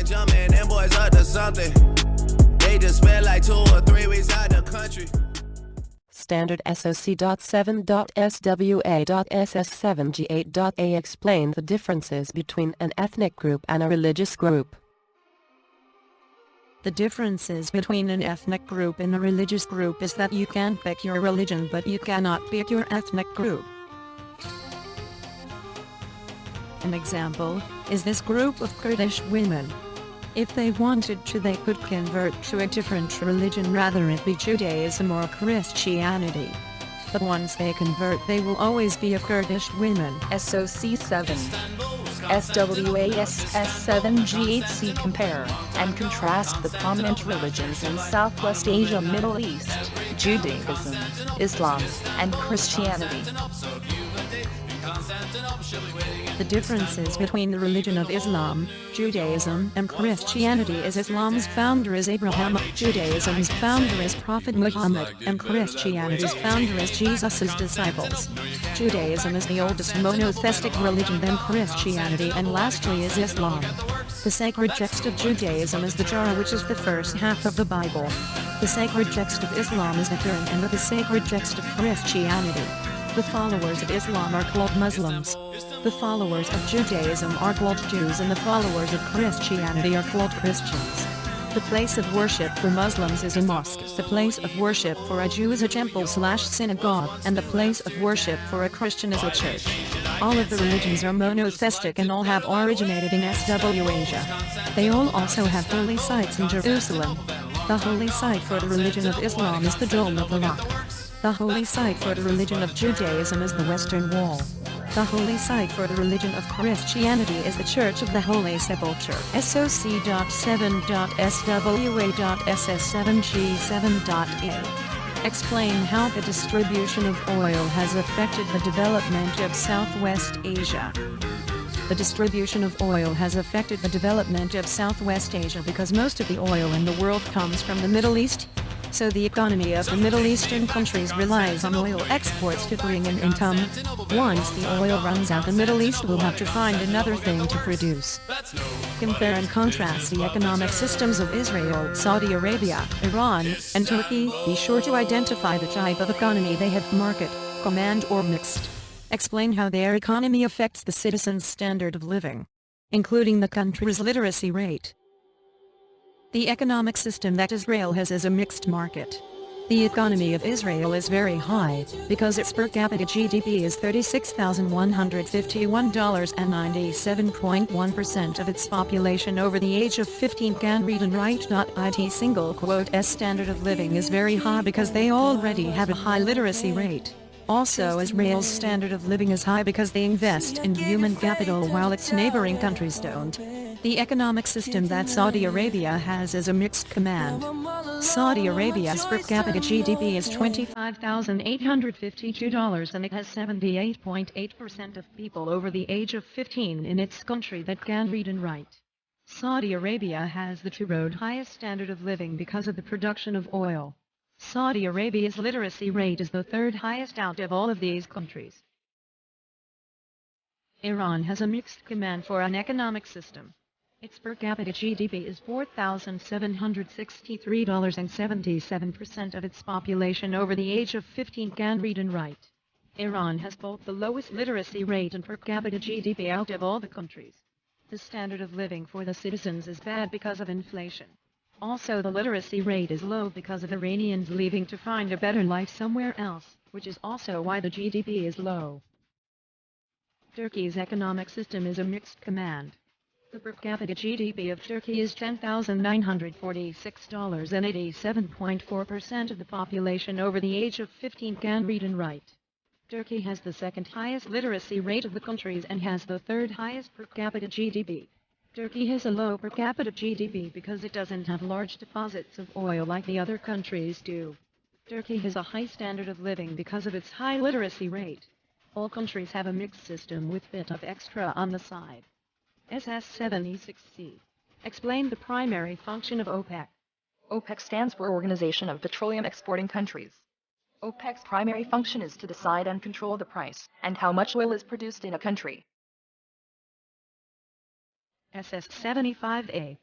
jumping, them boys up to something. They just spent like 2 or 3 weeks out the country. Standard SOC.7.SWA.SS7G8.A explain the differences between an ethnic group and a religious group. The differences between an ethnic group and a religious group is that you can pick your religion but you cannot pick your ethnic group. An example is this group of Kurdish women. If they wanted to, they could convert to a different religion, rather it be Judaism or Christianity. But once they convert, they will always be a Kurdish woman. SOC7 SWASS7G8C compare and contrast the prominent religions in Southwest Asia, Middle East, Judaism, Islam, and Christianity. The differences between the religion of Islam, Judaism, and Christianity is Islam's founder is Abraham, Judaism's founder is Prophet Muhammad, and Christianity's founder is Jesus' disciples. Judaism is the oldest monotheistic religion, then Christianity, and lastly is Islam. The sacred text of Judaism is the Torah, which is the first half of the Bible. The sacred text of Islam is the Quran, and the sacred text of Christianity. The followers of Islam are called Muslims. The followers of Judaism are called Jews, and the followers of Christianity are called Christians. The place of worship for Muslims is a mosque. The place of worship for a Jew is a temple/synagogue, and the place of worship for a Christian is a church. All of the religions are monotheistic and all have originated in SW Asia. They all also have holy sites in Jerusalem. The holy site for the religion of Islam is the Dome of the Rock. The holy site for the religion of Judaism is the Western Wall. The holy site for the religion of Christianity is the Church of the Holy Sepulchre. SOC.7.SWA.SS7G7.A. Explain how the distribution of oil has affected the development of Southwest Asia. The distribution of oil has affected the development of Southwest Asia because most of the oil in the world comes from the Middle East. So the economy of the Middle Eastern countries relies on oil exports to bring in income. Once the oil runs out, the Middle East will have to find another thing to produce. Compare and contrast the economic systems of Israel, Saudi Arabia, Iran, and Turkey. Be sure to identify the type of economy they have: market, command, or mixed. Explain how their economy affects the citizens' standard of living, including the country's literacy rate. The economic system that Israel has is a mixed market. The economy of Israel is very high, because its per capita GDP is $36,151 and 97.1% of its population over the age of 15 can read and write. It single quote S standard of living is very high because they already have a high literacy rate. Also, Israel's standard of living is high because they invest in human capital while its neighboring countries don't. The economic system that Saudi Arabia has is a mixed command. Saudi Arabia's per capita GDP is $25,852 and it has 78.8% of people over the age of 15 in its country that can read and write. Saudi Arabia has the two-road highest standard of living because of the production of oil. Saudi Arabia's literacy rate is the third highest out of all of these countries. Iran has a mixed command for an economic system. Its per capita GDP is $4,763 and 77% of its population over the age of 15 can read and write. Iran has both the lowest literacy rate and per capita GDP out of all the countries. The standard of living for the citizens is bad because of inflation. Also, the literacy rate is low because of Iranians leaving to find a better life somewhere else, which is also why the GDP is low. Turkey's economic system is a mixed command. The per capita GDP of Turkey is $10,946 and 87.4% of the population over the age of 15 can read and write. Turkey has the second highest literacy rate of the countries and has the third highest per capita GDP. Turkey has a low per capita GDP because it doesn't have large deposits of oil like the other countries do. Turkey has a high standard of living because of its high literacy rate. All countries have a mixed system with bit of extra on the side. SS7E6C. Explain the primary function of OPEC. OPEC stands for Organization of Petroleum Exporting Countries. OPEC's primary function is to decide and control the price and how much oil is produced in a country. SS-75A.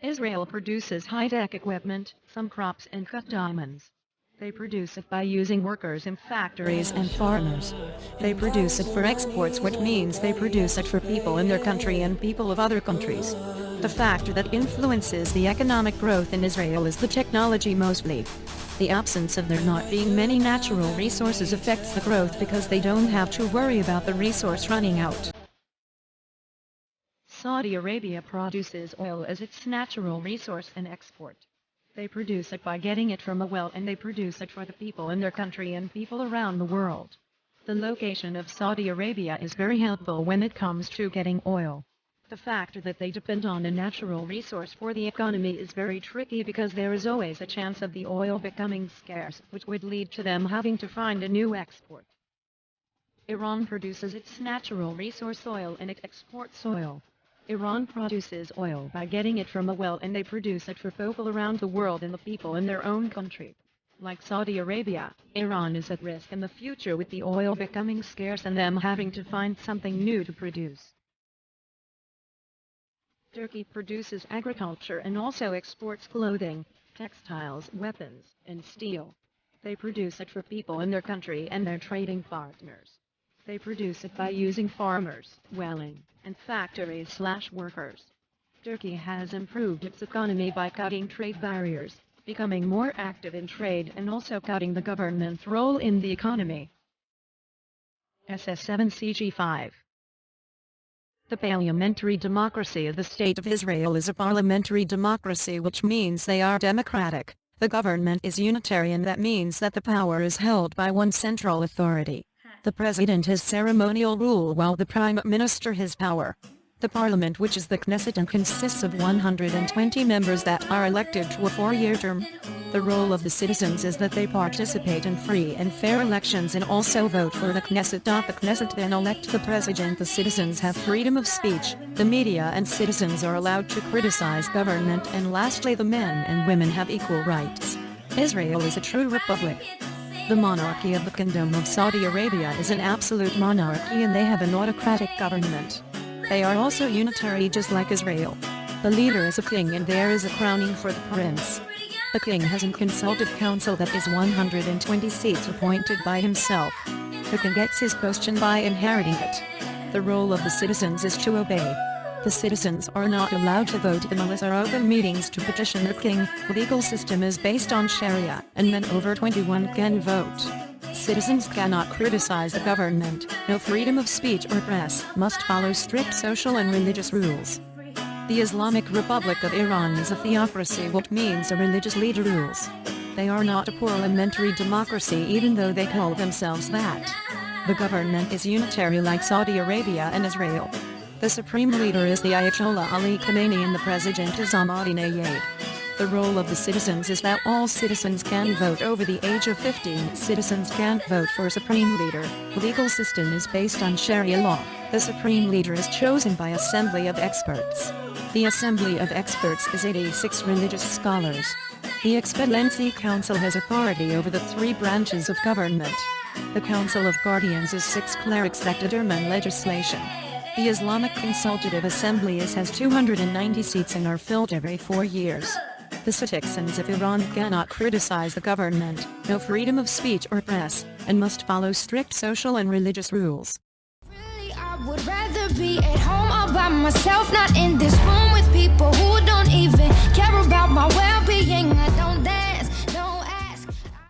Israel produces high-tech equipment, some crops and cut diamonds. They produce it by using workers in factories and farmers. They produce it for exports, which means they produce it for people in their country and people of other countries. The factor that influences the economic growth in Israel is the technology mostly. The absence of there not being many natural resources affects the growth because they don't have to worry about the resource running out. Saudi Arabia produces oil as its natural resource and export. They produce it by getting it from a well, and they produce it for the people in their country and people around the world. The location of Saudi Arabia is very helpful when it comes to getting oil. The factor that they depend on a natural resource for the economy is very tricky because there is always a chance of the oil becoming scarce, which would lead to them having to find a new export. Iran produces its natural resource oil and it exports oil. Iran produces oil by getting it from a well, and they produce it for people around the world and the people in their own country. Like Saudi Arabia, Iran is at risk in the future with the oil becoming scarce and them having to find something new to produce. Turkey produces agriculture and also exports clothing, textiles, weapons, and steel. They produce it for people in their country and their trading partners. They produce it by using farmers, welling, and factories/workers. Turkey has improved its economy by cutting trade barriers, becoming more active in trade, and also cutting the government's role in the economy. SS-7CG5. The parliamentary democracy of the State of Israel is a parliamentary democracy, which means they are democratic. The government is unitarian, that means that the power is held by one central authority. The president has ceremonial rule while the prime minister has power. The parliament, which is the Knesset, and consists of 120 members that are elected to a 4-year term. The role of the citizens is that they participate in free and fair elections and also vote for the Knesset. The Knesset then elect the president. The citizens have freedom of speech. The media and citizens are allowed to criticize government, and lastly the men and women have equal rights. Israel is a true republic. The monarchy of the Kingdom of Saudi Arabia is an absolute monarchy, and they have an autocratic government. They are also unitary just like Israel. The leader is a king and there is a crowning for the prince. The king has a consultative council that is 120 seats appointed by himself. The king gets his question by inheriting it. The role of the citizens is to obey. The citizens are not allowed to vote. The Majlis are open meetings to petition the king. The legal system is based on Sharia, and men over 21 can vote. Citizens cannot criticize the government. No freedom of speech or press. Must follow strict social and religious rules. The Islamic Republic of Iran is a theocracy, which means a religious leader rules. They are not a parliamentary democracy, even though they call themselves that. The government is unitary like Saudi Arabia and Israel. The supreme leader is the Ayatollah Ali Khamenei and the president is Ahmadinejad. The role of the citizens is that all citizens can vote over the age of 15. Citizens can't vote for a supreme leader. The legal system is based on Sharia law. The supreme leader is chosen by assembly of experts. The assembly of experts is 86 religious scholars. The Excellency Council has authority over the 3 branches of government. The Council of Guardians is 6 clerics that determine legislation. The Islamic Consultative Assembly has 290 seats and are filled every 4 years. The citizens of Iran cannot criticize the government, no freedom of speech or press, and must follow strict social and religious rules. Really, I would rather be at home all by myself, not in the